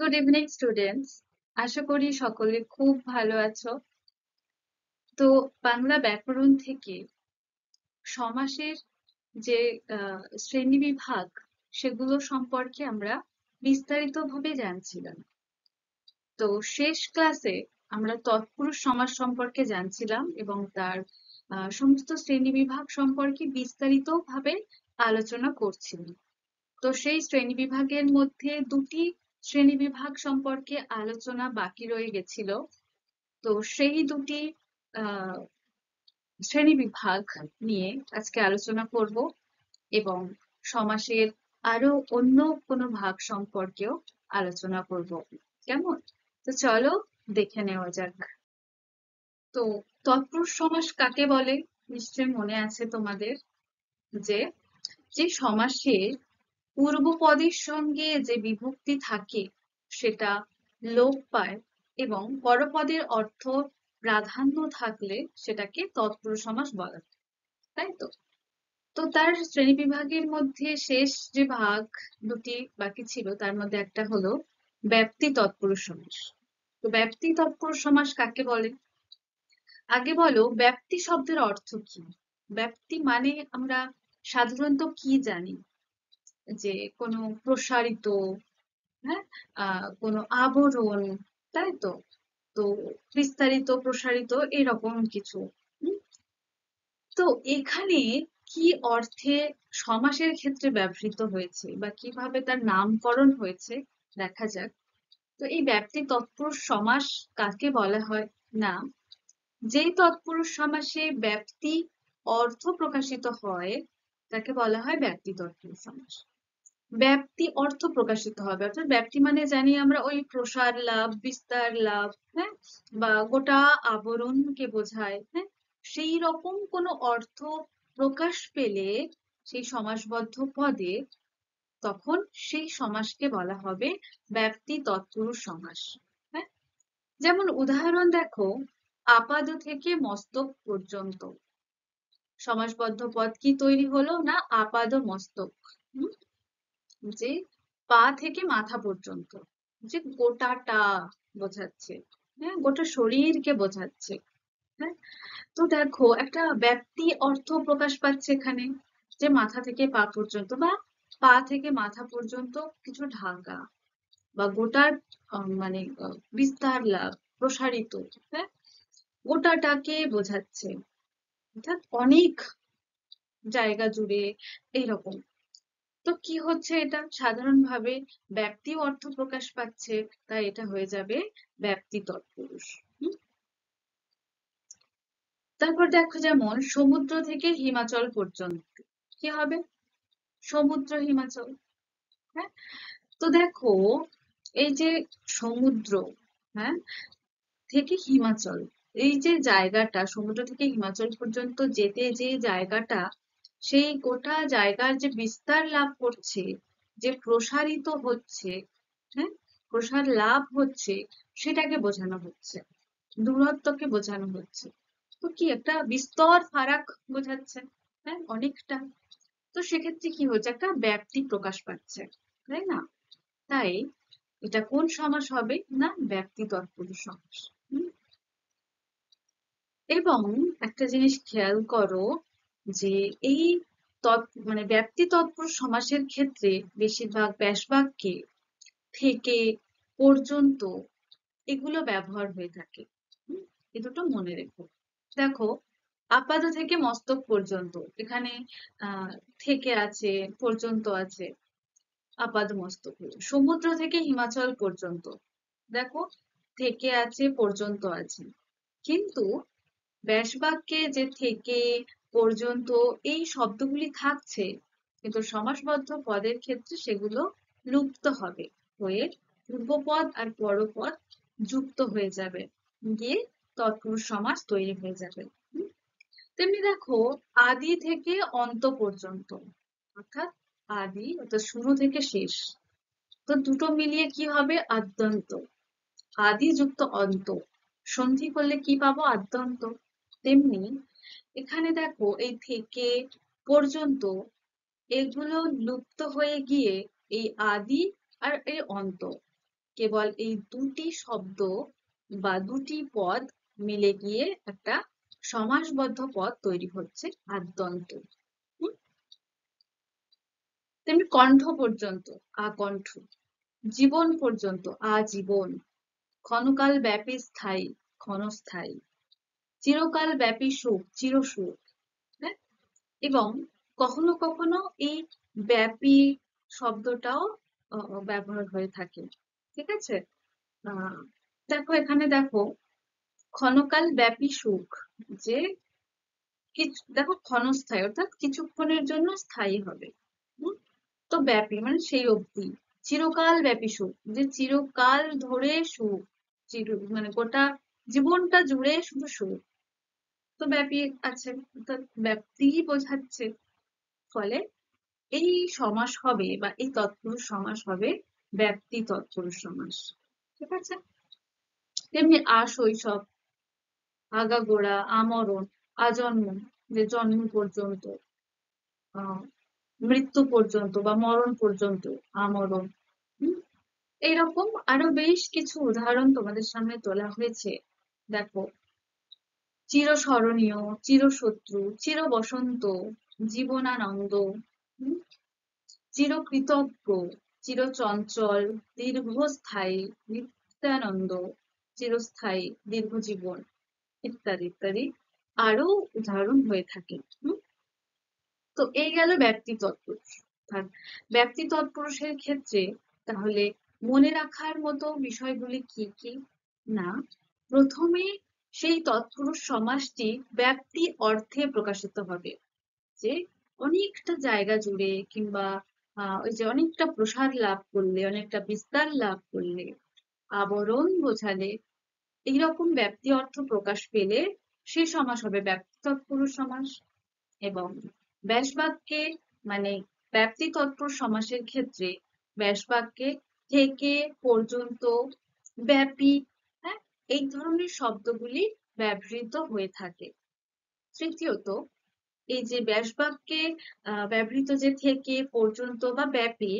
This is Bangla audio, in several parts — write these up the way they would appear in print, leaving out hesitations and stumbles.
Good evening students. আশা করি সকলে খুব ভালো আছো। তো বাংলা ব্যাকরণ থেকে সমাসের যে শ্রেণীবিভাগ সেগুলো সম্পর্কে আমরা বিস্তারিতভাবে জানছিলাম। তো শেষ ক্লাসে আমরা তৎপুরুষ সমাস সম্পর্কে জানছিলাম এবং তার সমস্ত শ্রেণীবিভাগ সম্পর্কে বিস্তারিতভাবে আলোচনা করছিলাম। তো সেই শ্রেণীবিভাগের মধ্যে দুটি শ্রেণীবিভাগ সম্পর্কে আলোচনা বাকি রয়ে গেছিল। তো সেই দুটি আহ শ্রেণীবিভাগ নিয়ে আজকে আলোচনা করব এবং সমাসের আরো অন্য কোনো ভাগ সম্পর্কেও আলোচনা করব। কেমন? তো চলো দেখে নেওয়া যাক। তো তৎপুরুষ সমাস কাকে বলে? নিশ্চয়ই মনে আছে তোমাদের যে যে সমাসের পূর্বপদের সঙ্গে যে বিভক্তি থাকে সেটা লোপ পায় এবং পরপদের অর্থ প্রাধান্য থাকলে সেটাকে তৎপুরুষ সমাস বলা হয়, তাই তো? তো তার শ্রেণীবিভাগের মধ্যে শেষ যে ভাগ দুটি বাকি ছিল তার মধ্যে একটা হলো ব্যাপ্তি তৎপুরুষ সমাস। তো ব্যাপ্তি তৎপুরুষ সমাস কাকে বলে? আগে বলো ব্যাপ্তি শব্দের অর্থ কি? ব্যাপ্তি মানে আমরা সাধারণত কি জানি? যে কোনো প্রসারিত, হ্যাঁ, কোনো আবরণ, তাই তো? তো বিস্তারিত প্রসারিত এরকম কিছু। হুম? তো এখানে কি অর্থে সমাসের ক্ষেত্রে ব্যবহৃত হয়েছে বা কিভাবে তার নামকরণ হয়েছে দেখা যাক। তো এই ব্যাপ্তি তৎপুরুষ সমাস কাকে বলা হয়? না, যেই তৎপুরুষ সমাসে ব্যাপ্তি অর্থ প্রকাশিত হয় তাকে বলা হয় ব্যাপ্তি তৎপুরুষ সমাস। ব্যাপ্তি অর্থ প্রকাশিত হবে, অর্থাৎ ব্যাপ্তি মানে জানি আমরা ওই প্রসার লাভ, বিস্তার লাভ, হ্যাঁ, বা গোটা আবরণকে বোঝায়, হ্যাঁ, সেই রকম কোনো অর্থ প্রকাশ পেলে সেই সমাসবদ্ধ পদে তখন সেই সমাসকে বলা হবে ব্যাপ্তি তৎপুরুষ সমাস। হ্যাঁ, যেমন উদাহরণ দেখো, আপাদ থেকে মস্তক পর্যন্ত সমাসবদ্ধ পদ কি তৈরি হলো? না, আপাদ মস্তক। হুম? যে পা থেকে মাথা পর্যন্ত, যে গোটাটা বোঝাচ্ছে, হ্যাঁ, গোটা শরীরকে বোঝাচ্ছে। হ্যাঁ, তো দেখো একটা ব্যাপ্তি অর্থ প্রকাশ পাচ্ছে এখানে, যে মাথা থেকে পা পর্যন্ত বা পা থেকে মাথা পর্যন্ত কিছু ঢাকা বা গোটার মানে বিস্তার লাভ, প্রসারিত, হ্যাঁ, গোটাটাকে বোঝাচ্ছে, অর্থাৎ অনেক জায়গা জুড়ে এইরকম। তো কি হচ্ছে? এটা সাধারণভাবে ব্যাপ্তি অর্থ প্রকাশ পাচ্ছে, তাই এটা হয়ে যাবে ব্যাপ্তি তৎপুরুষ। তারপর দেখো, যেমন সমুদ্র থেকে হিমাচল পর্যন্ত কি হবে? সমুদ্র হিমাচল। হ্যাঁ, তো দেখো এই যে সমুদ্র, হ্যাঁ, থেকে হিমাচল, এই যে জায়গাটা সমুদ্র থেকে হিমাচল পর্যন্ত যেতে যে জায়গাটা, সেই গোটা জায়গার যে বিস্তার লাভ করছে, যে প্রসারিত হচ্ছে, হ্যাঁ, প্রসার লাভ হচ্ছে, সেটাকে বোঝানো হচ্ছে, দূরত্বকে বোঝানো হচ্ছে। তো কি একটা বিস্তর ফারাক বোঝাচ্ছে, হ্যাঁ, অনেকটা। তো সেক্ষেত্রে কি হচ্ছে? একটা ব্যাপ্তি প্রকাশ পাচ্ছে, তাই না? তাই এটা কোন সমাস হবে? না, ব্যাপ্তি তৎপুরুষ সমাস। হুম? এবং একটা জিনিস খেয়াল করো যে এই মানে ব্যাপ্তি তৎপুরুষ সমাসের ক্ষেত্রে বেশিরভাগ ব্যাসবাক্যে থেকে, পর্যন্ত এগুলো ব্যবহার হয়ে থাকে। এ দুটো মনে রেখো। দেখো, আপাদ থেকে মস্তক পর্যন্ত, এখানে আহ থেকে আছে, পর্যন্ত আছে, আপাদ মস্তক হলো। সমুদ্র থেকে হিমাচল পর্যন্ত, দেখো থেকে আছে, পর্যন্ত আছে। কিন্তু ব্যাসবাক্যে যে থেকে, পর্যন্ত এই শব্দগুলি থাকছে, কিন্তু সমাসবদ্ধ পদের ক্ষেত্রে সেগুলো লুপ্ত হবে, হয়ে পূর্বপদ আর পরপদ যুক্ত হয়ে যাবে, গিয়ে তৎপুরুষ সমাস তৈরি হয়ে যাবে। তেমনি দেখো, আদি থেকে অন্ত পর্যন্ত, অর্থাৎ আদি অর্থাৎ শুরু থেকে শেষ, তো দুটো মিলিয়ে কি হবে? আদ্যন্ত। আদি যুক্ত অন্ত, সন্ধি করলে কি পাবো? আদ্যন্ত। তেমনি এখানে দেখো এই থেকে, পর্যন্ত, এগুলো লুপ্ত হয়ে গিয়ে এই আদি আর এই অন্ত, কেবল এই দুটি শব্দ বা দুটি পদ মিলে গিয়ে একটা সমাসবদ্ধ পদ তৈরি হচ্ছে আদ্যন্ত। তেমনি কণ্ঠ পর্যন্ত আকণ্ঠ, জীবন পর্যন্ত আজীবন, ক্ষণকাল ব্যাপী স্থায়ী ক্ষণস্থায়ী, চিরকাল ব্যাপী সুখ চিরসুখ। হ্যাঁ, এবং কখনো কখনো এই ব্যাপী শব্দটাও ব্যবহার হয়ে থাকে। ঠিক আছে, দেখো এখানে দেখো ক্ষণকাল ব্যাপী সুখ, যে দেখো ক্ষণস্থায়ী অর্থাৎ কিছুক্ষণের জন্য স্থায়ী হবে। তো ব্যাপী মানে সেই অবধি, চিরকাল ব্যাপী সুখ, যে চিরকাল ধরে সুখ, মানে গোটা জীবনটা জুড়ে শুধু সুখ। তো ব্যাপী আছে অর্থাৎ ব্যাপ্তি বোঝাচ্ছে। ফলে এই সমাস হবে বা এই তৎপুরুষ সমাস হবে ব্যাপ্তি তৎপুরুষ সমাস। ঠিক আছে, তেমনি আশৈশব, আগাগোড়া, আমরণ, আজন্ম, যে জন্ম পর্যন্ত, মৃত্যু পর্যন্ত বা মরণ পর্যন্ত, আমরণ। এইরকম আরো বেশ কিছু উদাহরণ তোমাদের সামনে তোলা হয়েছে। দেখো, চিরস্মরণীয়, চিরশত্রু, চির বসন্ত, জীবনানন্দ, চিরকৃতজ্ঞ, চিরচঞ্চল, দীর্ঘস্থায়ী, নিত্যানন্দ, চিরস্থায়ী, দীর্ঘজীবন, ইত্যাদি ইত্যাদি আরো উদাহরণ হয়ে থাকে। তো এই গেল ব্যক্তি তৎপুরুষ। ব্যক্তি তৎপুরুষের ক্ষেত্রে তাহলে মনে রাখার মতো বিষয়গুলি কি কি? না, প্রথমে সেই তৎপুরুষ সমাসটি ব্যক্তি অর্থে প্রকাশিত হবে, যে অনেকটা জায়গা জুড়ে কিংবা ওই যে অনেকটা প্রসার লাভ করলে, অনেকটা বিস্তার লাভ করলে, আবরণ বোঝালে, এইরকম ব্যক্তি অর্থ প্রকাশ পেলে সেই সমাস হবে ব্যক্তি তৎপুরুষ সমাস। এবং ব্যাসবাক্যে মানে ব্যক্তি তৎপুরুষ সমাসের ক্ষেত্রে ব্যাসবাক্যে থেকে, পর্যন্ত, ব্যাপী, হ্যাঁ, এই ধরনের শব্দগুলি ব্যবহৃত হয়ে থাকে। তৃতীয়ত, এই যে ব্যাসবাক্যে ব্যবহৃত যে থেকে, পর্যন্ত বা ব্যাপী,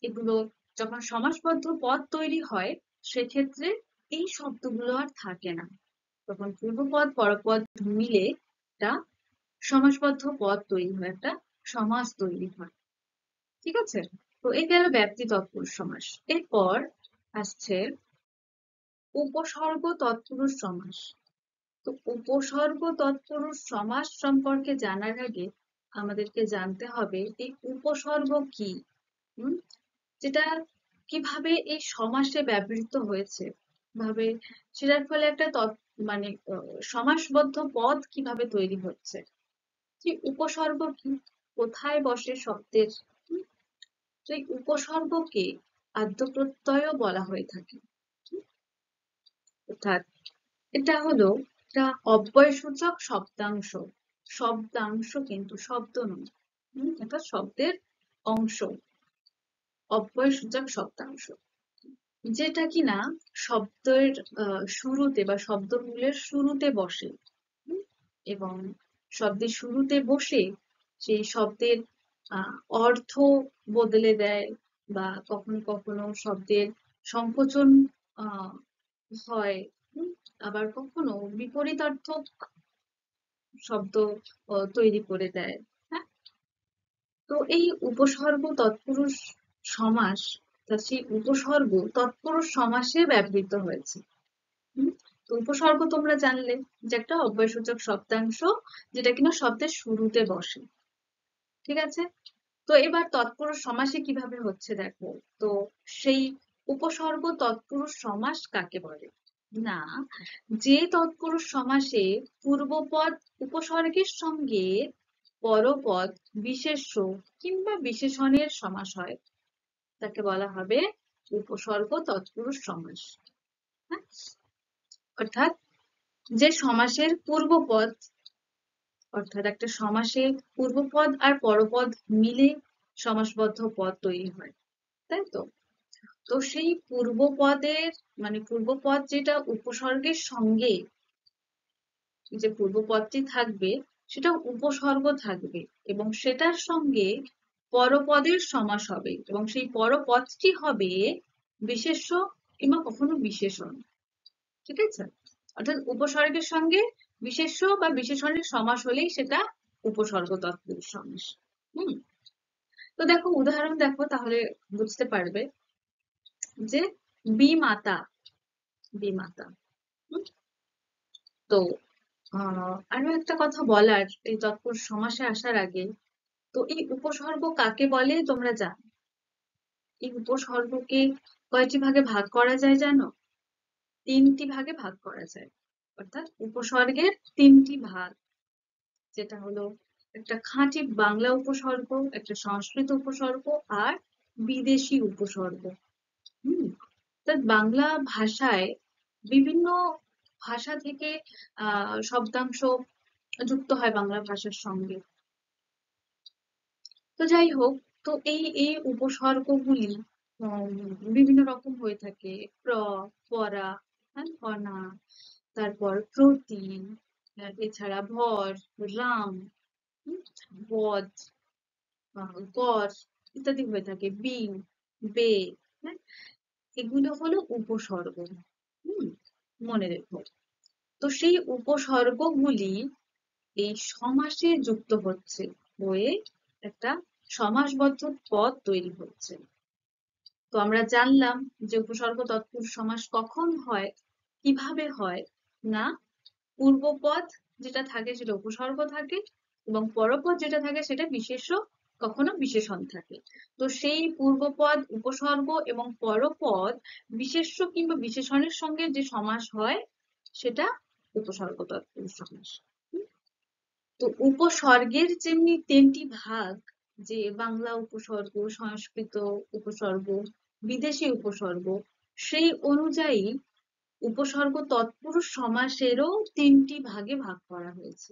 এগুলো যখন সমাসবদ্ধ পদ তৈরি হয় সেক্ষেত্রে এই শব্দগুলো আর থাকে না, তখন পূর্বপদ পরপদ মিলে একটা সমাসবদ্ধ পদ তৈরি হয়, একটা সমাস তৈরি হয়। ঠিক আছে, তো এই গেল ব্যক্তি তৎপুরুষ সমাস। এরপর আসছে উপসর্গ তৎপুরুষ সমাস। তো উপসর্গ তৎপুরুষ সমাস সম্পর্কে জানার আগে আমাদেরকে জানতে হবে এই উপসর্গ কি, যেটা কিভাবে এই সমাসে ব্যবহৃত হয়েছে, ভাবে সেটার ফলে একটা মানে সমাসবদ্ধ পদ কিভাবে তৈরি হচ্ছে। যে উপসর্গ কি, কোথায় বসে শব্দের, সেই উপসর্গকে আদ্য প্রত্যয় বলা হয়ে থাকে। অর্থাৎ এটা হলো একটা অব্যয়সূচক শব্দাংশ, শব্দাংশ কিন্তু শব্দ নয়, এটা শব্দের অংশ, অব্যয়সূচক শব্দাংশ, যেটা কিনা শব্দের শুরুতে বা শব্দমূলের শুরুতে বসে, এবং শব্দের শুরুতে বসে সেই শব্দের অর্থ বদলে দেয়, বা কখনো কখনো শব্দের সংকোচন হয়, আবার কখনো বিপরীতার্থক শব্দ তৈরি করে দেয়। হ্যাঁ, তো এই উপসর্গ তৎপুরুষ সমাস, সেই উপসর্গ তৎপুরুষ সমাসে ব্যবহৃত হয়েছে। তো উপসর্গ তোমরা জানলে যে একটা অব্যয়সূচক শব্দাংশ, যেটা কিনা শব্দের শুরুতে বসে। ঠিক আছে, তো এবার তৎপুরুষ সমাসে কিভাবে হচ্ছে দেখো। তো সেই উপসর্গ তৎপুরুষ সমাস কাকে বলে? না, যে তৎপুরুষ সমাসে পূর্বপদ উপসর্গের সঙ্গে পরপদ বিশেষ্য কিংবা বিশেষণের সমাস হয়, তাকে বলা হবে উপসর্গ তৎপুরুষ সমাস। অর্থাৎ যে সমাসের পূর্বপদ, অর্থাৎ একটা সমাসের পূর্বপদ আর পরপদ মিলে সমাসবদ্ধ পদ তৈরি হয়, তাই তো? তো সেই পূর্বপদের মানে পূর্বপদ যেটা উপসর্গের সঙ্গে, যে পূর্বপদটি থাকবে সেটা উপসর্গ থাকবে, এবং সেটার সঙ্গে পরপদের সমাস হবে, এবং সেই পরপদটি হবে বিশেষ্য কিংবা কখনো বিশেষণ। ঠিক আছে? অর্থাৎ উপসর্গের সঙ্গে বিশেষ্য বা বিশেষণের সমাস হলেই সেটা উপসর্গ তৎপুরুষ সমাস। হুম। তো দেখো উদাহরণ দেখো, তাহলে বুঝতে পারবে যে বিমাতা, বিমাতা। হুম? তো আরো একটা কথা বলার এই তৎপুরুষ সমাসে আসার আগে, তো এই উপসর্গ কাকে বলে তোমরা জানো? এই উপসর্গকে কয়টি ভাগে ভাগ করা যায় জানো? 3টি ভাগে ভাগ করা যায়। অর্থাৎ উপসর্গের 3টি ভাগ, যেটা হলো একটা খাঁটি বাংলা উপসর্গ, একটা সংস্কৃত উপসর্গ, আর বিদেশি উপসর্গ। হুম। অর্থাৎ বাংলা ভাষায় বিভিন্ন ভাষা থেকে শব্দাংশ যুক্ত হয় বাংলা ভাষার সঙ্গে। তো যাই হোক, তো এই এই উপসর্গগুলি বিভিন্ন রকম হয়ে থাকে। পরা, হ্যাঁ, অনা, তারপর প্রতি, এছাড়া ভর, রাম, হুম, বধ, কর ইত্যাদি হয়ে থাকে। বে, হ্যাঁ, এগুলো হলো উপসর্গ। হুম, মনে রেখো। তো সেই উপসর্গগুলি এই সমাসে যুক্ত হচ্ছে, হয়ে একটা সমাসবদ্ধ পদ তৈরি হচ্ছে। তো আমরা জানলাম যে উপসর্গ তৎপুরুষ সমাস কখন হয়, কিভাবে হয়। না, পূর্বপদ যেটা থাকে সেটা উপসর্গ থাকে, এবং পরপদ যেটা থাকে সেটা বিশেষ্য, কখনো বিশেষণ থাকে। তো সেই পূর্বপদ, উপসর্গ এবং পরপদ বিশেষ্য কিংবা বিশেষণের সঙ্গে যে সমাস হয় সেটা উপসর্গ তৎপুরুষ সমাস। তো উপসর্গের যেমনি 3টি ভাগ, যে বাংলা উপসর্গ, সংস্কৃত উপসর্গ, বিদেশি উপসর্গ, সেই অনুযায়ী উপসর্গ তৎপুরুষ সমাসেরও 3টি ভাগে ভাগ করা হয়েছে,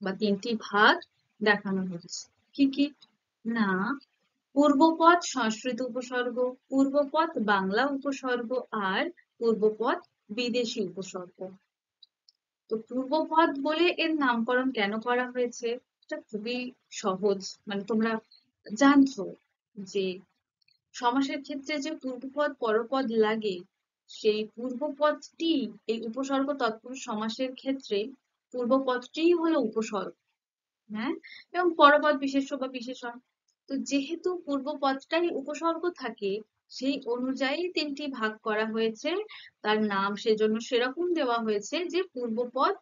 বা 3টি ভাগ দেখানো হয়েছে। কি কি? না, পূর্বপদ সংস্কৃত উপসর্গ, পূর্বপদ বাংলা উপসর্গ, আর পূর্বপদ বিদেশি উপসর্গ। তো পূর্বপদ বলে এর নামকরণ কেন করা হয়েছে? এটা খুবই সহজ, মানে তোমরা জানছো যে সমাসের ক্ষেত্রে যে পূর্বপদ পরপদ লাগে, সেই পূর্বপদটি এই উপসর্গ তৎপুরুষ সমাসের ক্ষেত্রে পূর্বপদটিই হলো উপসর্গ। হ্যাঁ, এবং পরপদ বিশেষ্য বা বিশেষণ। তো যেহেতু পূর্বপদটাই উপসর্গ থাকে, সেই অনুযায়ী 3টি ভাগ করা হয়েছে। তার নাম সেজন্য সেরকম দেওয়া হয়েছে যে পূর্বপদ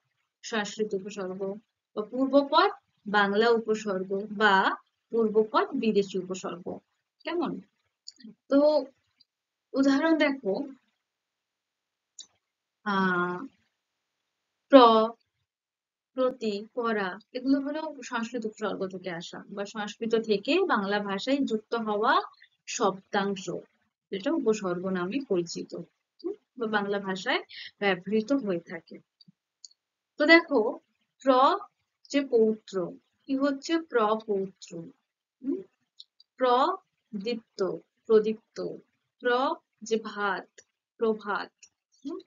সংস্কৃত উপসর্গ, বা পূর্বপদ বাংলা উপসর্গ, বা পূর্বপদ বিদেশি উপসর্গ। কেমন? তো উদাহরণ দেখো, আহ প্র, প্রতি, পরা, এগুলো হলো সংস্কৃত উপসর্গ থেকে আসা, বা সংস্কৃত থেকে বাংলা ভাষায় যুক্ত হওয়া শব্দাংশ, যেটা উপসর্গ নামে পরিচিত, বা বাংলা ভাষায় ব্যবহৃত হয়ে থাকে। তো দেখো, প্র যে পৌত্র, কি হচ্ছে? প্রপৌত্র। প্রদীপ্ত, প্রদীপ্ত। প্র যে ভাত, প্রভাত। হুম?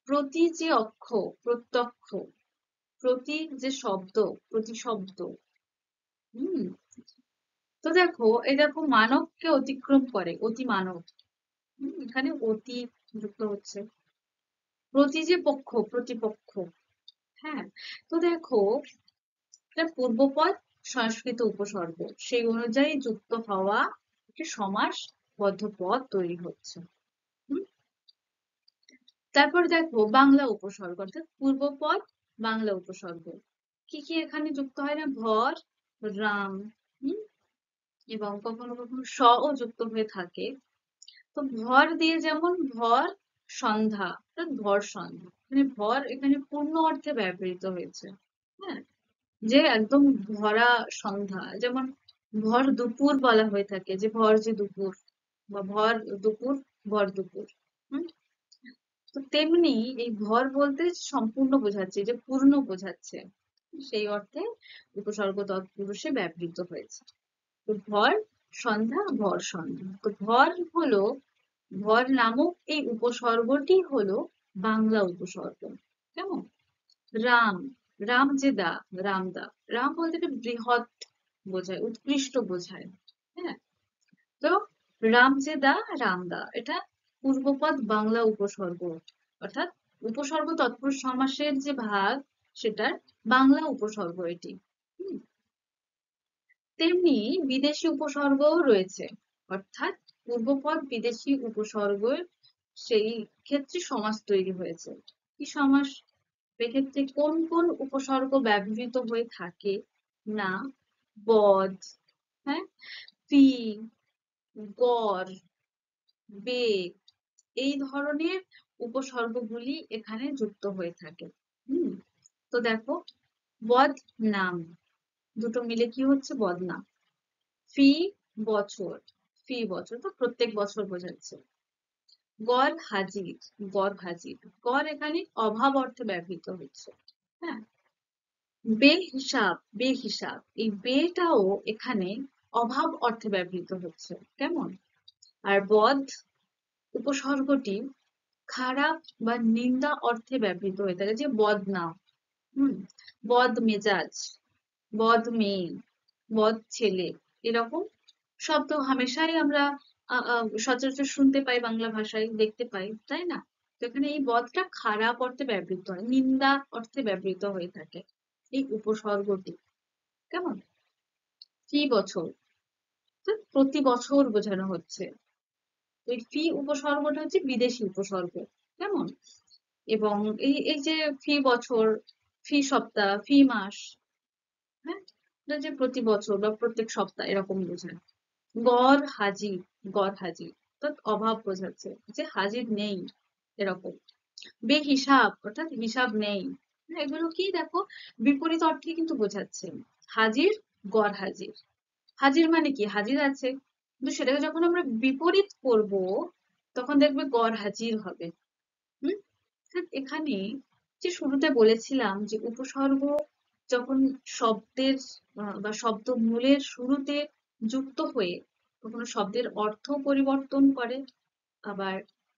প্রতি যে অক্ষ, প্রত্যক্ষ। প্রতি যে শব্দ, প্রতিশব্দ। হুম। তো দেখো, এই দেখো মানবকে অতিক্রম করে, অতি মানব। এখানে অতি যুক্ত হচ্ছে। প্রতি যে পক্ষ, প্রতিপক্ষ। হ্যাঁ। তো দেখো, এটা পূর্বপদ সংস্কৃত উপসর্গ, সেই অনুযায়ী যুক্ত হওয়া একটি সমাসবদ্ধ পদ তৈরি হচ্ছে। হুম? তারপর দেখো বাংলা উপসর্গ, অর্থাৎ পূর্বপদ বাংলা উপসর্গ। কি কি এখানে যুক্ত হয়? না, ভর, রাম, হুম, এবং কখনো কখনো স ও যুক্ত হয়ে থাকে। তো ভর দিয়ে, যেমন ভর সন্ধ্যা, অর্থাৎ ভর সন্ধ্যা, মানে ভর এখানে পূর্ণ অর্থে ব্যবহৃত হয়েছে। হ্যাঁ, যে একদম ভরা সন্ধ্যা, যেমন ভর দুপুর বলা হয়ে থাকে, যে ভর যে দুপুর, বা ভর দুপুর, ভর দুপুর। হুম। তো তেমনি এই ভর বলতে সম্পূর্ণ বোঝাচ্ছে, যে পূর্ণ বোঝাচ্ছে, সেই অর্থে উপসর্গ তৎপুরুষে ব্যবহৃত হয়েছে। তো ভর সন্ধ্যা, ভর সন্ধ্যা। তো ভর হলো, ভর নামক এই উপসর্গটি হলো বাংলা উপসর্গ। কেমন? রাম, রাম যে দা, রামদা। রাম বলতে একটা বৃহৎ বোঝায়, উৎকৃষ্ট বোঝায়। হ্যাঁ। তো রাম যে দা, রামদা, এটা পূর্বপদ বাংলা উপসর্গ, অর্থাৎ উপসর্গ তৎপুরুষ সমাসের যে ভাগ সেটার বাংলা উপসর্গ এটি। হুম, তেমনি বিদেশি উপসর্গও রয়েছে, অর্থাৎ পূর্বপদ বিদেশি উপসর্গ, সেই ক্ষেত্রে সমাস তৈরি হয়েছে। কি সমাস? এক্ষেত্রে কোন কোন উপসর্গ ব্যবহৃত হয়ে থাকে? না, বদ, হ্যাঁ, ফি, গর, বে, এই ধরনের উপসর্গগুলি এখানে যুক্ত হয়ে থাকে। হুম, তো দেখো, বদ নাম, দুটো মিলে কি হচ্ছে? বদনাম। ফি বছর, ফি বছর তো প্রত্যেক বছর বোঝাচ্ছে। গড় হাজির, গড় হাজির, গড় এখানে অভাব অর্থে ব্যবহৃত হচ্ছে। হ্যাঁ, বেহিসাব, বেহিসাব, এই বেটাও এখানে অভাব অর্থে ব্যবহৃত হচ্ছে। কেমন? আর বদ উপসর্গটি খারাপ বা নিন্দা অর্থে ব্যবহৃত হয়ে থাকে, যে বদনাম। হুম, বদ মেজাজ, বদ মেয়ে, বদ ছেলে, এরকম শব্দ হামেশাই আমরা সচরাচর শুনতে পাই, বাংলা ভাষায় দেখতে পাই, তাই না? তো এখানে এই বদটা খারাপ অর্থে ব্যবহৃত হয়, নিন্দা অর্থে ব্যবহৃত হয়ে থাকে এই উপসর্গটি। কেমন? ফি বছর, তো প্রতি বছর বোঝানো হচ্ছে। ওই ফি উপসর্গটা হচ্ছে বিদেশি উপসর্গ। কেমন? এবং এই এই যে ফি বছর, ফি সপ্তাহ, ফি মাস, হ্যাঁ, এটা যে প্রতি বছর বা প্রত্যেক সপ্তাহ এরকম বোঝায়। গড় হাজির, গড় হাজির অর্থাৎ অভাব বোঝাচ্ছে, যে হাজির নেই, এরকম। বেহিসাব অর্থাৎ হিসাব নেই। এগুলো কি দেখো, বিপরীত অর্থে কিন্তু বোঝাচ্ছে। হাজির, গড় হাজির, হাজির মানে কি? হাজির আছে, কিন্তু সেটাকে যখন আমরা বিপরীত করব তখন দেখবে গড় হাজির হবে। হুম, এখানে যে শুরুতে বলেছিলাম যে উপসর্গ যখন শব্দের বা শব্দ মূলের শুরুতে যুক্ত হয়ে কখনো শব্দের অর্থ পরিবর্তন করে, আবার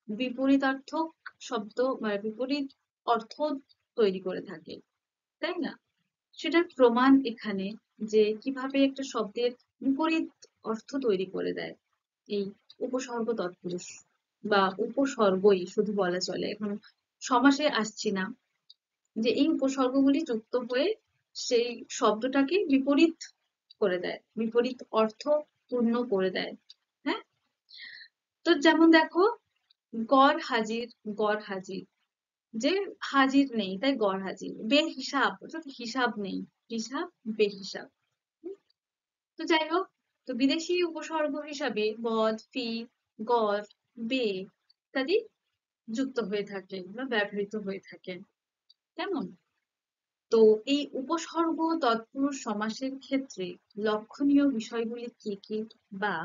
বিপরীতার্থক শব্দ মানে বিপরীত অর্থ তৈরি করে থাকে, তাই না? সেটার প্রমাণ এখানে, যে কিভাবে একটা শব্দের বিপরীত অর্থ তৈরি করে দেয় এই উপসর্গ তৎপুরুষ, বা উপসর্গই শুধু বলা চলে, এখন সমাসে আসছি না, যে এই উপসর্গগুলি যুক্ত হয়ে সেই শব্দটাকে বিপরীত করে দেয়, বিপরীত অর্থ পূর্ণ করে দেয়। হ্যাঁ, তো যেমন দেখো, গড় হাজির, গড় হাজির, যে হাজির নেই তাই গড় হাজির। বেহিসাব অর্থাৎ হিসাব নেই, হিসাব, বেহিসাব। তো যাই হোক, তো বিদেশি উপসর্গ হিসাবে বদ, ফি, গড়, বে ইত্যাদি যুক্ত হয়ে থাকে বা ব্যবহৃত হয়ে থাকে। কেমন? তো এই উপসর্গ তৎপুরুষ সমাসের ক্ষেত্রে লক্ষণীয় বিষয়গুলি কি কি, বা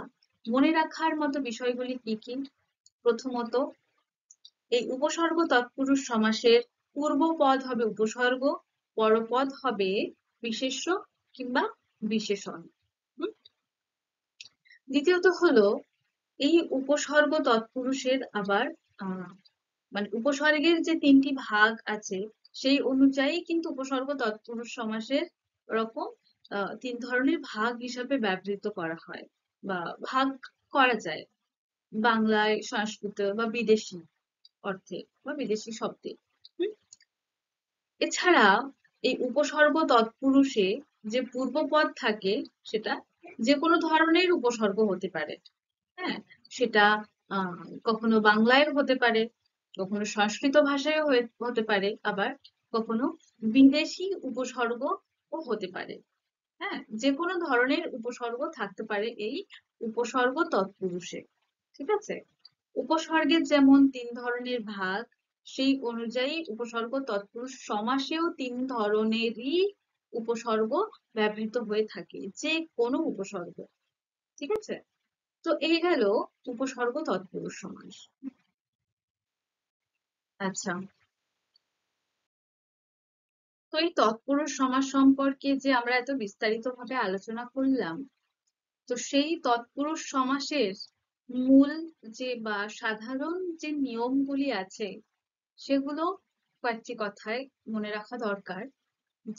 মনে রাখার মতো বিষয়গুলি কি কি? প্রথমত, এই উপসর্গ তৎপুরুষ সমাসের পূর্ব পদ হবে উপসর্গ, পরপদ হবে বিশেষ্য কিংবা বিশেষণ। হুম? দ্বিতীয়ত হলো, এই উপসর্গ তৎপুরুষের আবার মানে উপসর্গের যে তিনটি ভাগ আছে সেই অনুযায়ী কিন্তু উপসর্গ তৎপুরুষ সমাসের ওরকম তিন ধরনের ভাগ হিসাবে ব্যবহৃত করা হয় বা ভাগ করা যায় বাংলায়, সংস্কৃত বা বিদেশি অর্থে বা বিদেশি শব্দে। হুম? এছাড়া এই উপসর্গ তৎপুরুষে যে পূর্বপদ থাকে সেটা যে কোনো ধরনের উপসর্গ হতে পারে। হ্যাঁ, সেটা কখনো বাংলায় হতে পারে, কখনো সংস্কৃত ভাষায় হতে পারে, আবার কখনো বিদেশি উপসর্গ ও হতে পারে। হ্যাঁ, যে কোনো ধরনের উপসর্গ থাকতে পারে এই উপসর্গ তৎপুরুষে। ঠিক আছে? উপসর্গের যেমন তিন ধরনের ভাগ, সেই অনুযায়ী উপসর্গ তৎপুরুষ সমাসেও তিন ধরনেরই উপসর্গ ব্যবহৃত হয়ে থাকে, যে কোনো উপসর্গ। ঠিক আছে? তো এই গেল উপসর্গ তৎপুরুষ সমাস। আচ্ছা, তো এই তৎপুরুষ সমাস সম্পর্কে যে আমরা এত বিস্তারিত ভাবে আলোচনা করলাম, তো সেই তৎপুরুষ সমাসের মূল যে বা সাধারণ যে নিয়মগুলি আছে সেগুলো কয়েকটি কথায় মনে রাখা দরকার।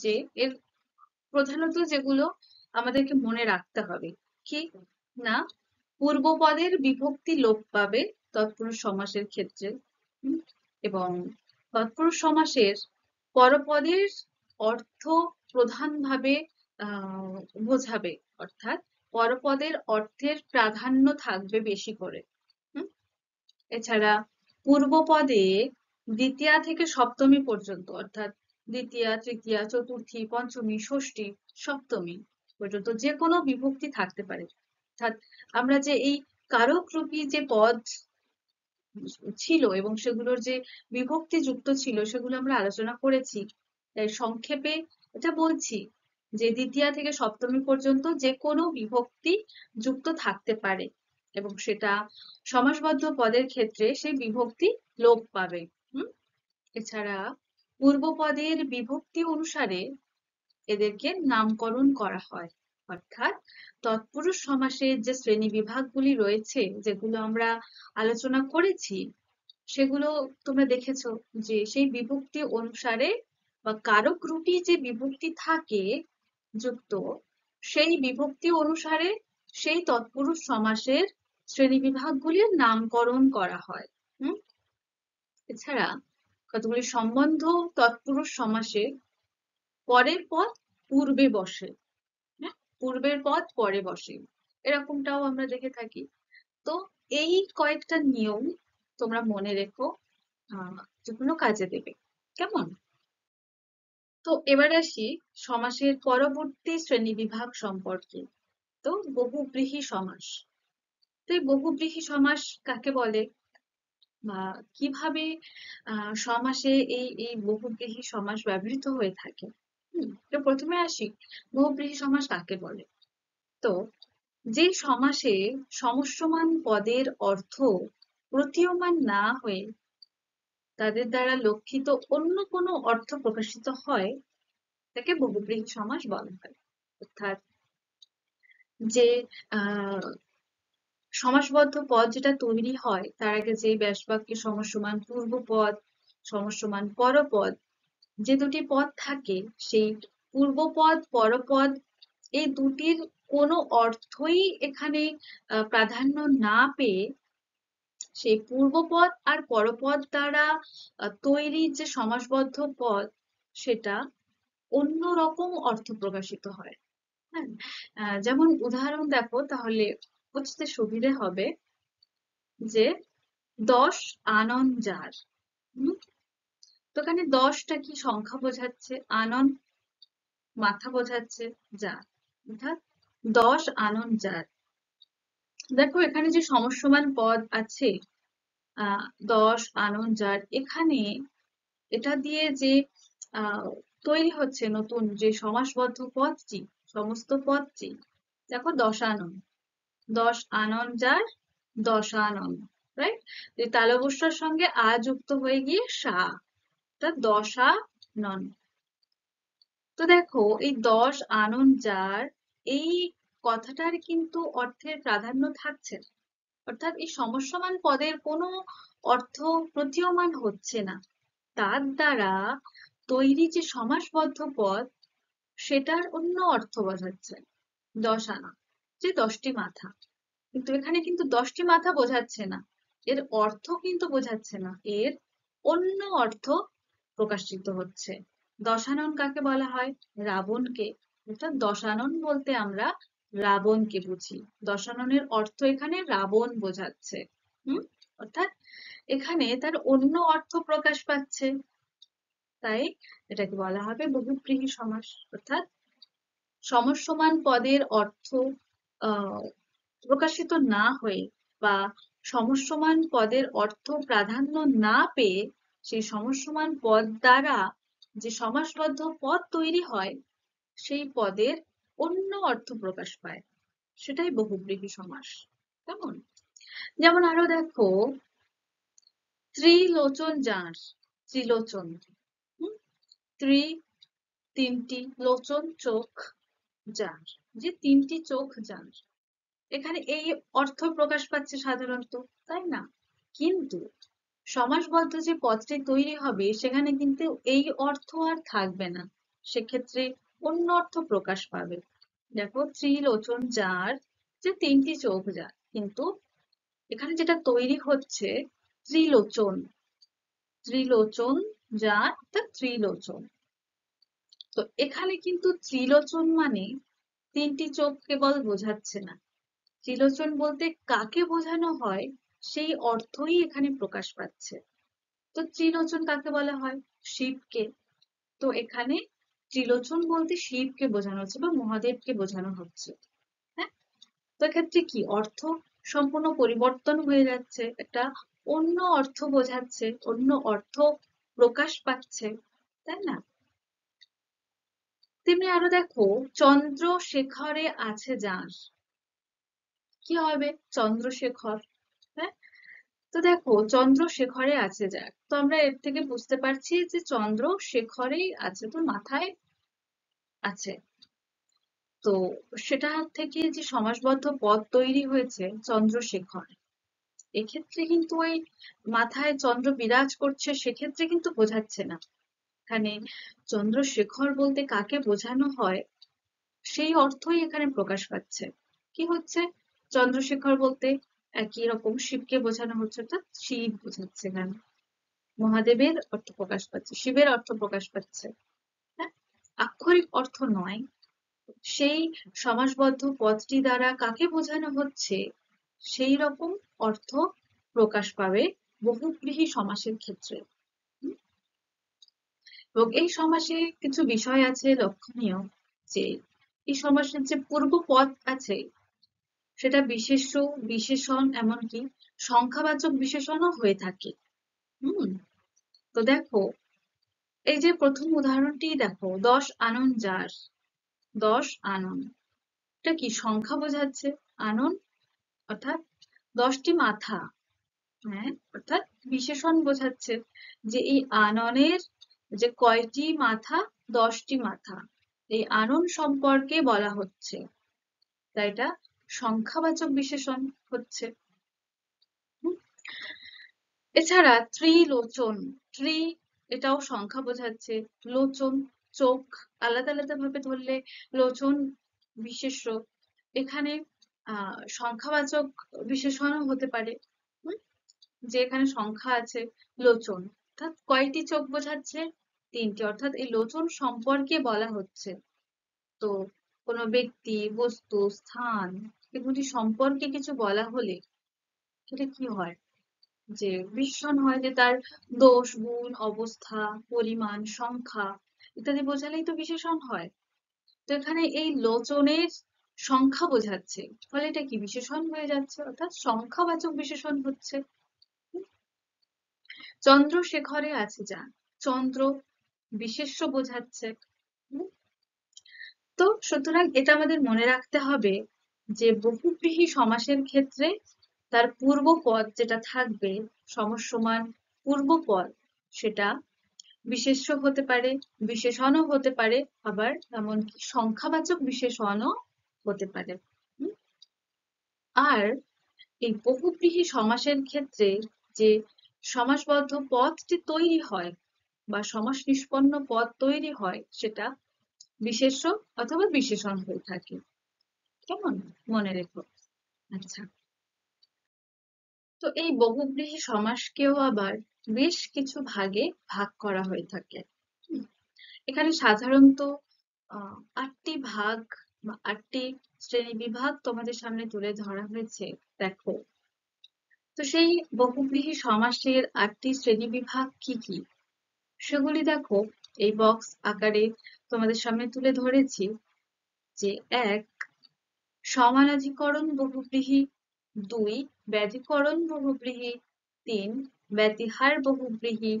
যে এর প্রধানত যেগুলো আমাদেরকে মনে রাখতে হবে, কি না, পূর্বপদের বিভক্তি লোপ পাবে, তৎপুরুষ সমাসের ক্ষেত্রে। এবং তৎপুরুষ সমাসের পরপদের অর্থ প্রধানভাবে বোঝাবে, অর্থাৎ পরপদের অর্থের প্রাধান্য থাকবে বেশি করে। এছাড়া পূর্বপদে দ্বিতীয়া থেকে সপ্তমী পর্যন্ত, অর্থাৎ দ্বিতীয়া, তৃতীয়া, চতুর্থী, পঞ্চমী, ষষ্ঠী, সপ্তমী পর্যন্ত যে কোনো বিভক্তি থাকতে পারে। অর্থাৎ আমরা যে এই কারকরূপী যে পদ ছিল এবং সেগুলোর যে বিভক্তি যুক্ত ছিল সেগুলো আমরা আলোচনা করেছি। তাই সংক্ষেপে এটা বলছি যে দ্বিতীয়া থেকে সপ্তমী পর্যন্ত যে কোনো বিভক্তি যুক্ত থাকতে পারে এবং সেটা সমাসবদ্ধ পদের ক্ষেত্রে সেই বিভক্তি লোপ পাবে। এছাড়া পূর্বপদের বিভক্তি অনুসারে এদেরকে নামকরণ করা হয়। অর্থাৎ তৎপুরুষ সমাসের যে শ্রেণী বিভাগগুলি রয়েছে যেগুলো আমরা আলোচনা করেছি সেগুলো তোমরা দেখেছো যে সেই বিভক্তি অনুসারে বা কারক রূপী যে বিভক্তি থাকে যুক্ত, সেই বিভক্তি অনুসারে সেই তৎপুরুষ সমাসের শ্রেণী বিভাগগুলির নামকরণ করা হয়। এছাড়া কতগুলি সম্বন্ধ তৎপুরুষ সমাসে পরের পদ পূর্বে বসে, পূর্বের পদ পরে বসে, এরকমটাও আমরা দেখে থাকি। তো এই কয়েকটা নিয়ম তোমরা মনে রেখো, যেগুলো কাজে দেবে। কেমন? তো এবার আসি সমাসের পরবর্তী শ্রেণীবিভাগ সম্পর্কে। তো বহুব্রীহি সমাস। তো এই বহুব্রীহি সমাস কাকে বলে বা কিভাবে সমাসে এই এই বহুব্রীহি সমাস ব্যবহৃত হয়ে থাকে? তো প্রথমে আসি বহুব্রীহি সমাস কাকে বলে। তো যে সমাসে সমস্যমান পদের অর্থ প্রতীয়মান না হয়ে তাদের দ্বারা লক্ষিত অন্য কোনো অর্থ প্রকাশিত হয় তাকে বহুব্রীহি সমাস বলা হয়। অর্থাৎ যে সমাসবদ্ধ পদ যেটা তৈরি হয় তার আগে যে ব্যাসবাক্যে সমসমান পূর্বপদ, সমসমান পরপদ যে দুটি পদ থাকে, সেই পূর্বপদ পরপদ এই দুটির কোনো অর্থই এখানে প্রাধান্য না পেয়ে সেই পূর্বপদ আর পরপদ দ্বারা তৈরি যে সমাসবদ্ধ পদ সেটা অন্যরকম অর্থ প্রকাশিত হয়। হ্যাঁ, যেমন উদাহরণ দেখো তাহলে বুঝতে সুবিধে হবে যে 10 আনন যার। তো এখানে 10টা কি সংখ্যা বোঝাচ্ছে, আনন মাথা বোঝাচ্ছে, যার অর্থাৎ 10 আনন যার। দেখো এখানে যে সমস্যমান পদ আছে 10 আনন যার, এখানে এটা দিয়ে যে তৈরি হচ্ছে নতুন যে সমাসবদ্ধ পদটি, সমস্ত পদটি দেখো 10 আনন, 10 আনন যার, 10 আনন, রাইট? যে তালবস্যার সঙ্গে আ যুক্ত হয়ে গিয়ে সা, অর্থাৎ 10 আনন। তো দেখো এই 10 আনন যার এই কথাটার কিন্তু অর্থের প্রাধান্য থাকছে না, অর্থাৎ এই সমস্যমান পদের কোনো অর্থ প্রতীয়মান হচ্ছে না। তার দ্বারা তৈরি যে সমাসবদ্ধ পদ সেটার অন্য অর্থ বোঝাচ্ছে। 10 আনা যে 10টি মাথা, কিন্তু এখানে কিন্তু 10টি মাথা বোঝাচ্ছে না, এর অর্থ কিন্তু বোঝাচ্ছে না, এর অন্য অর্থ প্রকাশিত হচ্ছে। দশানন কাকে বলা হয়? রাবণকে। অর্থাৎ দশানন বলতে আমরা রাবণকে বুঝি। দশাননের অর্থ এখানে রাবণ বোঝাচ্ছে। অর্থাৎ এখানে তার অন্য অর্থ প্রকাশ পাচ্ছে, তাই এটাকে বলা হবে বহুব্রীহি সমাস। অর্থাৎ সমসমান পদের অর্থ প্রকাশিত না হয়ে বা সমসমান পদের অর্থ প্রাধান্য না পেয়ে সেই সমসমান পদ দ্বারা যে সমাসবদ্ধ পদ তৈরি হয় সেই পদের অন্য অর্থ প্রকাশ পায়, সেটাই বহুব্রীহি সমাস। কেমন? যেমন আরো দেখো ত্রিলোচন যার, ত্রিলোচন, ত্রি তিনটি, লোচন চোখ, যার যে তিনটি চোখ যার, এখানে এই অর্থ প্রকাশ পাচ্ছে সাধারণত, তাই না? কিন্তু সমাসবদ্ধ যে পদটি তৈরি হবে সেখানে কিন্তু এই অর্থ আর থাকবে না, সেক্ষেত্রে অন্য অর্থ প্রকাশ পাবে। দেখো ত্রিলোচন যার যে তিনটি চোখ যার, কিন্তু এখানে যেটা তৈরি হচ্ছে ত্রিলোচন, ত্রিলোচন যার অর্থাৎ ত্রিলোচন। তো এখানে কিন্তু ত্রিলোচন মানে তিনটি চোখ কেবল বোঝাচ্ছে না, ত্রিলোচন বলতে কাকে বোঝানো হয় সেই অর্থই এখানে প্রকাশ পাচ্ছে। তো ত্রিলোচন কাকে বলা হয়? শিবকে। তো এখানে ত্রিলোচন বলতে শিবকে বোঝানো হচ্ছে বা মহাদেবকে বোঝানো হচ্ছে। হ্যাঁ, তো এক্ষেত্রে কি অর্থ সম্পূর্ণ পরিবর্তন হয়ে যাচ্ছে, একটা অন্য অর্থ বোঝাচ্ছে, অন্য অর্থ প্রকাশ পাচ্ছে, তাই না? তেমনি আরো দেখো, চন্দ্রশেখরে আছে যার, কি হবে চন্দ্রশেখর? হ্যাঁ, তো দেখো চন্দ্রশেখরে আছে যার, তো আমরা এর থেকে বুঝতে পারছি যে চন্দ্রশেখরেই আছে, তো মাথায় আছে। তো সেটা থেকে যে সমাসবদ্ধ পদ তৈরি হয়েছে চন্দ্রশেখর, এক্ষেত্রে কিন্তু ওই মাথায় চন্দ্র বিরাজ করছে সেক্ষেত্রে কিন্তু বোঝাচ্ছে না। এখানে চন্দ্রশেখর বলতে কাকে বোঝানো হয় সেই অর্থই এখানে প্রকাশ পাচ্ছে। কি হচ্ছে? চন্দ্রশেখর বলতে একই রকম শিবকে বোঝানো হচ্ছে, অর্থাৎ শিব বোঝাচ্ছে এখানে, মহাদেবের অর্থ প্রকাশ পাচ্ছে, শিবের অর্থ প্রকাশ পাচ্ছে। হ্যাঁ, আক্ষরিক অর্থ নয়, সেই সমাসবদ্ধ পদটি দ্বারা কাকে বোঝানো হচ্ছে সেই রকম অর্থ প্রকাশ পাবে বহুব্রীহি সমাসের ক্ষেত্রে। এবং এই সমাসে কিছু বিষয় আছে লক্ষণীয়, যে এই সমাসের যে পূর্ব পদ আছে সেটা বিশেষ্য, বিশেষণ, এমনকি সংখ্যাবাচক বিশেষণও হয়ে থাকে। হুম, তো দেখো এই যে প্রথম উদাহরণটি দেখো, 10 আনন যার, 10 আনন, এটা কি সংখ্যা বোঝাচ্ছে, আনন অর্থাৎ 10টি মাথা। হ্যাঁ, অর্থাৎ বিশেষণ বোঝাচ্ছে যে এই আননের যে কয়টি মাথা, 10টি মাথা, এই আনন সম্পর্কে বলা হচ্ছে, তাই এটা সংখ্যাবাচক বিশেষণ হচ্ছে। হুম, এছাড়া ত্রিলোচন, ত্রি এটাও সংখ্যা বোঝাচ্ছে, লোচন চোখ, আলাদা আলাদা ভাবে ধরলে লোচন বিশেষ্য, এখানে সংখ্যাবাচক বিশেষণও হতে পারে। হুম, যে এখানে সংখ্যা আছে লোচন, অর্থাৎ কয়টি চোখ বোঝাচ্ছে? 3টি, অর্থাৎ এই লোচন সম্পর্কে বলা হচ্ছে। তো কোনো ব্যক্তি, বস্তু, স্থান এগুলি সম্পর্কে কিছু বলা হলে সেটা কি হয়, যে বিশেষণ হয়, যে তার দোষ, গুণ, অবস্থা, পরিমাণ, সংখ্যা ইত্যাদি বোঝালেই তো বিশেষণ হয়। তো এখানে এই লোচনের সংখ্যা বোঝাচ্ছে, ফলে এটা কি বিশেষণ হয়ে যাচ্ছে, অর্থাৎ সংখ্যাবাচক বিশেষণ হচ্ছে। চন্দ্রশেখরে আছে যা, চন্দ্র বিশেষ্য বোঝাচ্ছে। হুম, তো সুতরাং এটা আমাদের মনে রাখতে হবে যে বহুব্রীহি সমাসের ক্ষেত্রে তার পূর্বপদ যেটা থাকবে, সমসমান পূর্বপদ, সেটা বিশেষ্য হতে পারে, বিশেষণও হতে পারে, আবার এমনকি সংখ্যাবাচক বিশেষণও হতে পারে। হুম, আর এই বহুব্রীহি সমাসের ক্ষেত্রে যে সমাসবদ্ধ পদটি তৈরি হয় বা সমাস নিষ্পন্ন পদ তৈরি হয় সেটা বিশেষ্য অথবা বিশেষণ হয়ে থাকে। কেমন, মনে রেখো। আচ্ছা, তো এই বহুব্রীহি সমাসকেও আবার বেশ কিছু ভাগে ভাগ করা হয়ে থাকে। হুম, এখানে সাধারণত 8টি ভাগ বা 8টি শ্রেণী বিভাগ তোমাদের সামনে তুলে ধরা হয়েছে। দেখো, তো সেই বহুব্রীহি সমাসের 8টি শ্রেণী বিভাগ কি কি সেগুলি দেখো, এই বক্স আকারে তোমাদের সামনে তুলে ধরেছি। যে 1, সমানাধিকরণ বহুব্রীহি, 2, ব্যধিকরণ বহুব্রীহি, 3, ব্যতিহার বহুব্রীহি,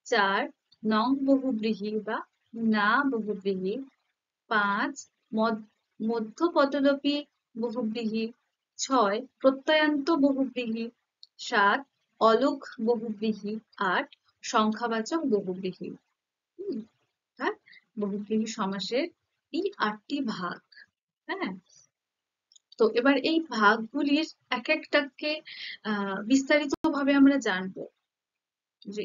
4, নং বহুব্রীহি বা না বহুব্রীহি, 5, মধ্যপদলোপী বহুব্রীহি, 6, প্রত্যয়ান্ত বহুব্রীহি, 7, অলুক বহুব্রীহি, 8, সংখ্যাবাচক বহুব্রীহি। অর্থাৎ বহুব্রীহি সমাসের এই 8টি ভাগ। হ্যাঁ, তো এবার এই ভাগগুলির এক একটাকে বিস্তারিত ভাবে আমরা জানবো, যে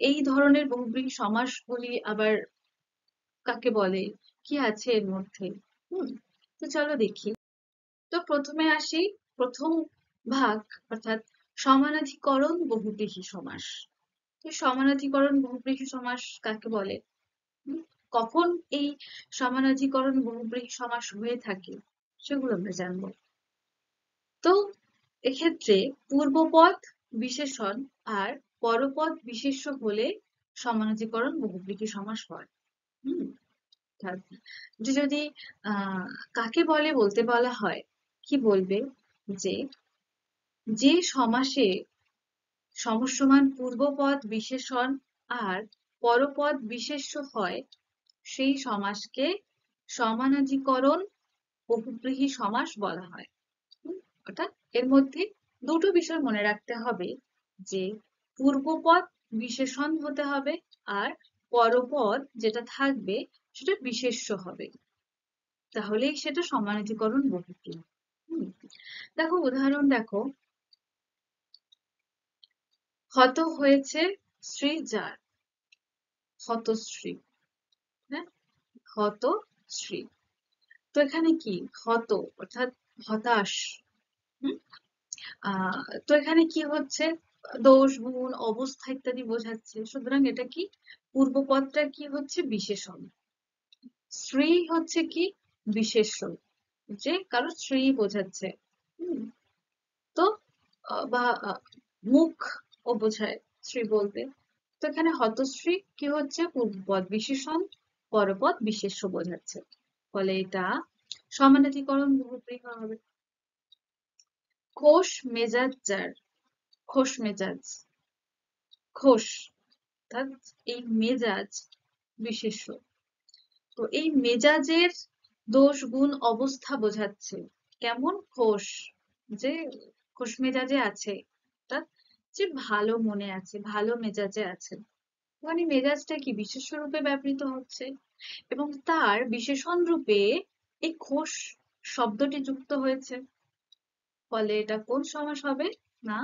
এই ধরনের বহুব্রীহি সমাসগুলি আবার কাকে বলে, কি আছে এর মধ্যে। হুম, তো চলো দেখি। তো প্রথমে আসি, প্রথম ভাগ অর্থাৎ সমানাধিকরণ বহুব্রীহি সমাস। তো সমানাধিকরণ বহুব্রীহি সমাস কাকে বলে? হুম, কখন এই সমানাধিকরণ বহুব্রীহি সমাস হয়ে থাকে সেগুলো আমরা জানবো। তো এক্ষেত্রে পূর্বপদ বিশেষণ আর পরপদ বিশেষ্য হলে সমানাধিকরণ বহুব্রীহি সমাস হয়। হুম অর্থাৎ যদি আহ কাকে বলে বলতে বলা হয়, কি বলবে যে যে সমাসে সমসমান পূর্বপদ বিশেষণ আর পরপদ বিশেষ্য হয় সেই সমাসকে সমানাধিকরণ বহুব্রীহি সমাস বলা হয়। অর্থাৎ এর মধ্যে দুটো বিষয় মনে রাখতে হবে, যে পূর্বপদ বিশেষণ হতে হবে আর পরপদ যেটা থাকবে সেটা বিশেষ্য হবে, তাহলেই সেটা সমানাধিকরণ বহুব্রীহি। দেখো উদাহরণ দেখো, হত হয়েছে শ্রী যার, হতশ্রী। হ্যাঁ, হতশ্রী। তো এখানে কি হত অর্থাৎ হতাশ। হুম তো এখানে কি হচ্ছে, দোষ গুণ অবস্থা ইত্যাদি বোঝাচ্ছে, সুতরাং এটা কি পূর্বপদটা কি হচ্ছে বিশেষণ, শ্রী হচ্ছে কি বিশেষ্য, যে কারো স্ত্রী বোঝাচ্ছে। হুম, তো বা মুখ ও বোঝায় শ্রী বলতে। তো এখানে হতশ্রী কি হচ্ছে পূর্বপদ বিশেষণ, পরপদ বিশেষ্য বোঝাচ্ছে, ফলে এটা সমানাধিকরণ বহুব্রীহি হবে। খোশ মেজাজ যার, খোশ মেজাজ, খোশ অর্থাৎ এই মেজাজ বিশেষ্য। তো এই মেজাজের দোষ গুণ অবস্থা বোঝাচ্ছে, কেমন খোশ, যে খোশ মেজাজে আছে, অর্থাৎ যে ভালো মনে আছে, ভালো মেজাজে আছে। মানে মেজাজটা কি বিশেষ্য রূপে ব্যবহৃত হচ্ছে এবং তার বিশেষণ রূপে এই খোশ শব্দটি যুক্ত হয়েছে, ফলে এটা কোন সমাস হবে না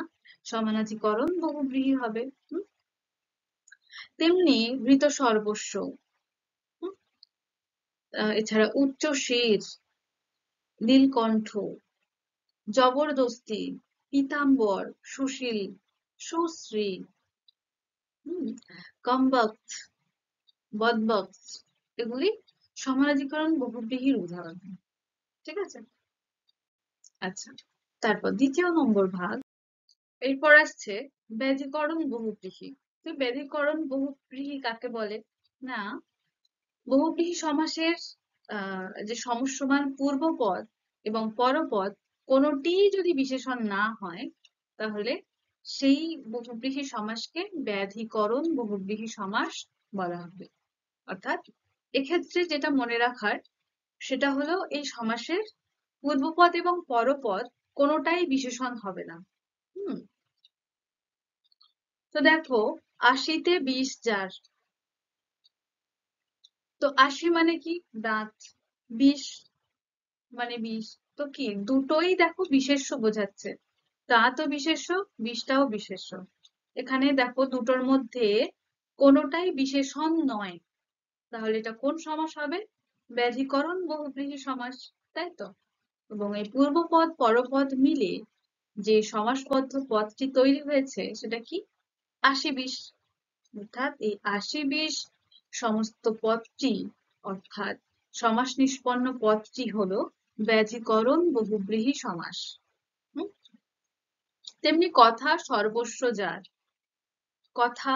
সমানাধিকরণ বহুব্রীহি হবে। তেমনি মৃত সর্বস্ব, হুম, এছাড়া উচ্চশির, নীলকণ্ঠ, জবরদস্তি, পীতাম্বর, সুশীল, সুশ্রী, কমবক্ত, বদবক্ত, এগুলি সমানাধিকরণ বহুব্রীহির উদাহরণ। ঠিক আছে, আচ্ছা। তারপর দ্বিতীয় নম্বর ভাগ, এরপর আসছে ব্যাধিকরণ বহুব্রীহি। তো ব্যাধিকরণ বহুব্রীহি কাকে বলে না, বহুব্রীহি সমাসের যে সমসমান পূর্বপদ এবং পরপদ কোনোটিই যদি বিশেষণ না হয়, তাহলে সেই বহুব্রীহি সমাসকে ব্যাধিকরণ বহুব্রীহি সমাস বলা হবে। অর্থাৎ এক্ষেত্রে যেটা মনে রাখার সেটা হলো এই সমাসের পূর্বপদ এবং পরপদ কোনোটাই বিশেষণ হবে না। হুম তো দেখো, আশিতে 20 যার, তো আশি মানে কি দাঁত, 20 মানে 20, তো কি দুটোই দেখো বিশেষ্য বোঝাচ্ছে, দাঁতও বিশেষ্য, 20টাও বিশেষ্য। এখানে দেখো দুটোর মধ্যে কোনোটাই বিশেষণ নয়, তাহলে এটা কোন সমাস হবে, ব্যাধিকরণ বহুব্রীহি সমাস, তাই তো। এবং এই পূর্বপদ পরপদ মিলে যে সমাসবদ্ধ পদটি তৈরি হয়েছে সেটা কি 80-20, অর্থাৎ এই 80-20 সমস্ত পদটি অর্থাৎ সমাস নিষ্পন্ন পদটি হলো ব্যাধিকরণ বহুব্রীহি সমাস। তেমনি কথা সর্বস্ব যার, কথা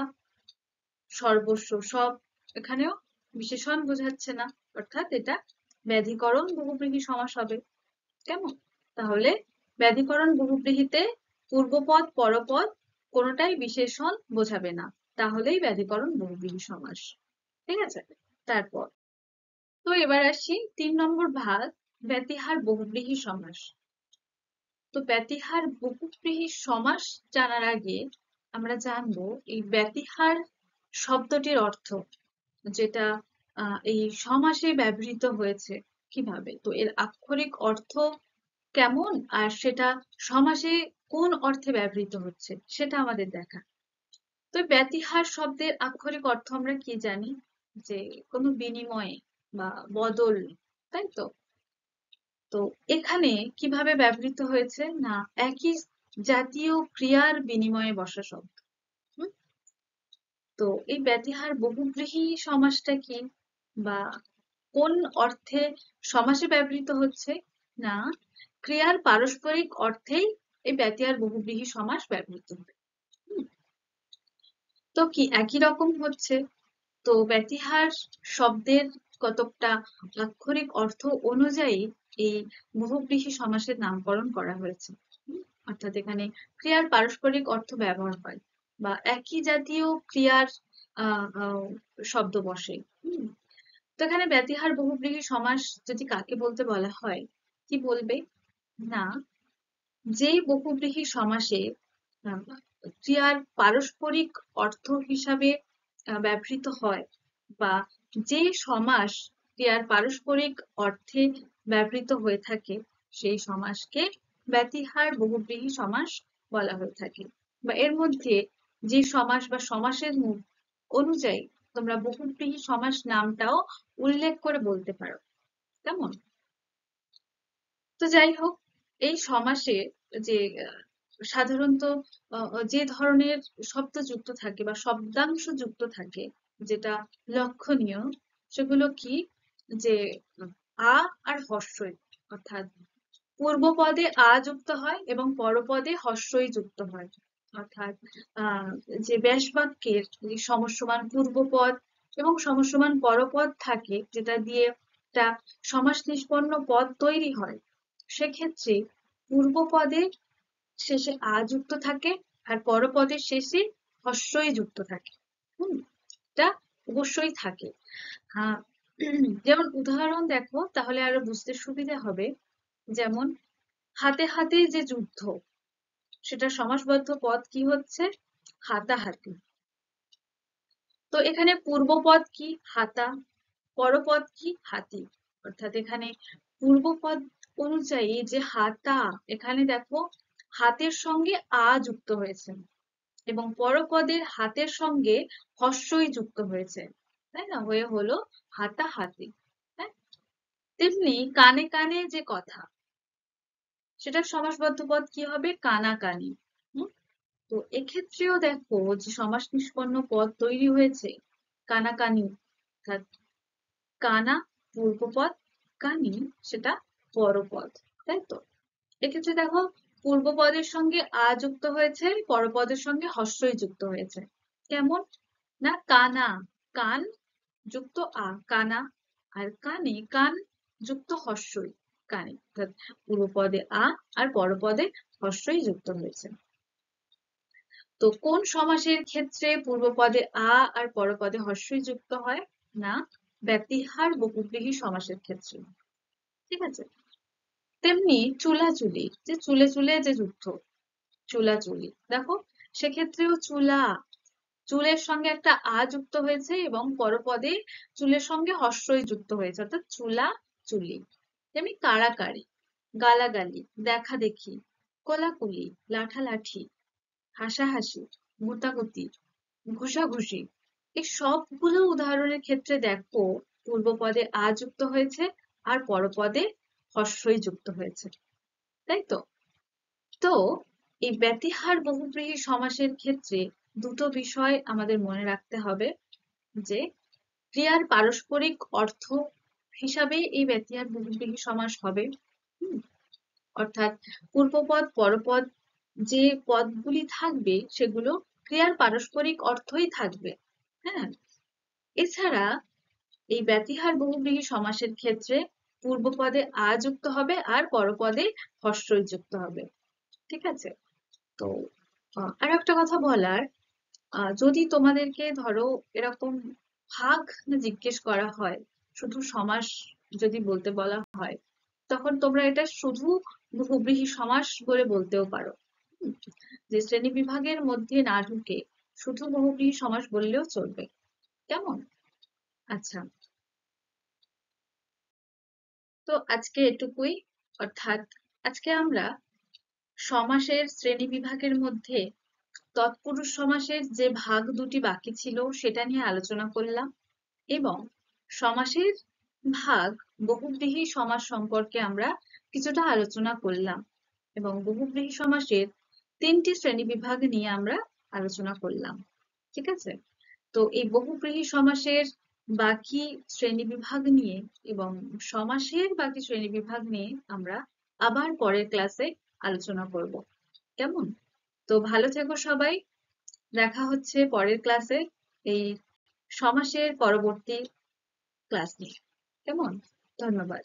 সর্বস্ব সব, এখানেও বিশেষণ বোঝাচ্ছে না, অর্থাৎ এটা ব্যাধিকরণ বহুব্রীহি সমাস হবে। কেমন, তাহলে ব্যাধিকরণ বহুব্রীহিতে পূর্বপদ পরপদ কোনোটাই বিশেষণ বোঝাবে না, তাহলেই ব্যাধিকরণ বহুব্রীহি সমাস। ঠিক আছে, তারপর তো এবার আসি 3 নম্বর ভাগ, ব্যতিহার বহুব্রীহি সমাস। তো ব্যতিহার বহুব্রীহি সমাস জানার আগে আমরা জানবো এই ব্যতিহার শব্দটির অর্থ, যেটা এই সমাসে ব্যবহৃত হয়েছে কিভাবে, তো এর আক্ষরিক অর্থ কেমন আর সেটা সমাসে কোন অর্থে ব্যবহৃত হচ্ছে সেটা আমাদের দেখা। তো ব্যতিহার শব্দের আক্ষরিক অর্থ আমরা কি জানি, যে কোনো বিনিময় বা বদল, তাই তো। তো এখানে কিভাবে ব্যবহৃত হয়েছে না একই জাতীয় ক্রিয়ার বিনিময়ে বসা শব্দ। হুম? তো এই ব্যতিহার বহুব্রীহি সমাসটা কি বা কোন অর্থে সমাসে ব্যবহৃত হচ্ছে না ক্রিয়ার পারস্পরিক অর্থেই এই ব্যতিহার বহুব্রীহি সমাস ব্যবহৃত হয়। হুম? তো কি একই রকম হচ্ছে। তো ব্যতিহার শব্দের কতকটা আক্ষরিক অর্থ অনুযায়ী এই বহুব্রীহি সমাসের নামকরণ করা হয়েছে। অর্থাৎ এখানে ক্রিয়ার পারস্পরিক অর্থ ব্যবহার হয় বা একই জাতীয় ক্রিয়ার আহ আহ, শব্দ বসে। তো এখানে ব্যতিহার বহুব্রীহি সমাস যদি কাকে বলতে বলা হয় কি বলবে না যে বহুব্রীহি সমাসে আহ, ক্রিয়ার পারস্পরিক অর্থ হিসাবে ব্যবহৃত হয় বা যে সমাস ক্রিয়ার পারস্পরিক অর্থে ব্যবহৃত হয়ে থাকে সেই সমাসকে ব্যতিহার বহুব্রীহি সমাস বলা হয়ে থাকে। বা এর মধ্যে যে সমাস বা সমাসের অনুযায়ী তোমরা বহুব্রীহি সমাস নামটাও উল্লেখ করে বলতে পারো। কেমন? তো যাই হোক এই সমাসে যে সাধারণত যে ধরনের শব্দ যুক্ত থাকে বা শব্দাংশ যুক্ত থাকে যেটা লক্ষণীয় সেগুলো কি যে আ আর হস্যই অর্থাৎ পূর্বপদে আ যুক্ত হয় এবং পরপদে হস্যই যুক্ত হয়। অর্থাৎ আহ যে ব্যাস বাক্যের সমস্যমান পূর্বপদ এবং সমস্যমান পরপদ থাকে যেটা দিয়ে একটা সমাস নিষ্পন্ন পদ তৈরি হয় সেক্ষেত্রে পূর্বপদে শেষে আ যুক্ত থাকে আর পরপদের শেষে হস্যই যুক্ত থাকে। এটা অবশ্যই থাকে। হ্যাঁ, যেমন উদাহরণ দেখো তাহলে আরো বুঝতে সুবিধা হবে। যেমন হাতে হাতে যে যুদ্ধ সেটা সমাসবদ্ধ পদ কি হচ্ছে হাতাহাতি। তো এখানে পূর্বপদ কি হাতা, পরপদ কি হাতি। অর্থাৎ এখানে পূর্বপদ অনুযায়ী যে হাতা এখানে দেখো হাতের সঙ্গে আ যুক্ত হয়েছে এবং পরপদের হাতের সঙ্গে হস্যই যুক্ত হয়েছে, তাই না, হয়ে হলো হাতাহাতি। হ্যাঁ, তেমনি কানে কানে যে কথা সেটার সমাসবদ্ধ পদ কি হবে কানাকানি। তো এক্ষেত্রেও দেখো যে সমাস নিষ্পন্ন পদ তৈরি হয়েছে কানাকানি অর্থাৎ কানা পূর্বপদ, কানি সেটা পরপদ, তাই তো। এক্ষেত্রে দেখো পূর্বপদের সঙ্গে আ যুক্ত হয়েছে পরপদের সঙ্গে হস্যই যুক্ত হয়েছে। কেমন না কানা কান যুক্ত আ কানা আর কানে কান যুক্ত হস্যই কানে অর্থাৎ পূর্বপদে আ আর পরপদে হস্যই যুক্ত হয়েছে। তো কোন সমাসের ক্ষেত্রে পূর্বপদে আ আর পরপদে হস্যই যুক্ত হয় না ব্যতিহার বহুব্রীহি সমাসের ক্ষেত্রে। ঠিক আছে। তেমনি চুলাচুলি যে চুলে চুলে যে যুদ্ধ চুলাচুলি দেখো সেক্ষেত্রেও চুলা চুলের সঙ্গে একটা আ যুক্ত হয়েছে এবং পরপদে চুলের সঙ্গে হস্যই যুক্ত হয়েছে অর্থাৎ চুলা চুলি। তেমনি কাড়াকাড়ি গালাগালি দেখা দেখি কোলাকুলি লাঠালাঠি হাসাহাসি গুতাগুতি ঘুষাঘুষি এই সবগুলো উদাহরণের ক্ষেত্রে দেখো পূর্বপদে আ যুক্ত হয়েছে আর পরপদে হস্যই যুক্ত হয়েছে, তাই তো। তো এই ব্যতিহার বহুব্রীহি সমাসের ক্ষেত্রে দুটো বিষয় আমাদের মনে রাখতে হবে যে ক্রিয়ার পারস্পরিক অর্থ হিসাবে এই ব্যতিহার বহুব্রীহি সমাস হবে। অর্থাৎ পূর্বপদ পরপদ যে পদগুলি থাকবে সেগুলো ক্রিয়ার পারস্পরিক অর্থই থাকবে। হ্যাঁ, এছাড়া এই ব্যতিহার বহুব্রীহি সমাসের ক্ষেত্রে পূর্বপদে আ যুক্ত হবে আর পরপদে হস্যই যুক্ত হবে। ঠিক আছে। তো আর একটা কথা বলার যদি তোমাদেরকে ধরো এরকম ভাগ জিজ্ঞেস করা হয় শুধু সমাস যদি বলতে বলা হয় তখন তোমরা এটা শুধু বহুব্রীহি সমাস বলে বলতেও পারো। যে শ্রেণী বিভাগের মধ্যে না ঢুকে শুধু বহুব্রীহি সমাস বললেও চলবে। কেমন? আচ্ছা, তো আজকে এটুকুই। অর্থাৎ আজকে আমরা সমাসের শ্রেণী বিভাগের মধ্যে তৎপুরুষ সমাসের যে ভাগ দুটি বাকি ছিল সেটা নিয়ে আলোচনা করলাম এবং সমাসের ভাগ বহুব্রীহি সমাস সম্পর্কে আমরা কিছুটা আলোচনা করলাম এবং বহুব্রীহি সমাসের ৩টি শ্রেণীবিভাগ নিয়ে আমরা আলোচনা করলাম। ঠিক আছে? তো এই বহুব্রীহি সমাসের বাকি শ্রেণীবিভাগ নিয়ে এবং সমাসের বাকি শ্রেণীবিভাগ নিয়ে আমরা আবার পরের ক্লাসে আলোচনা করব। কেমন? তো ভালো থেকো সবাই। দেখা হচ্ছে পরের ক্লাসে এই সমাসের পরবর্তী ক্লাস নিয়ে। কেমন? ধন্যবাদ।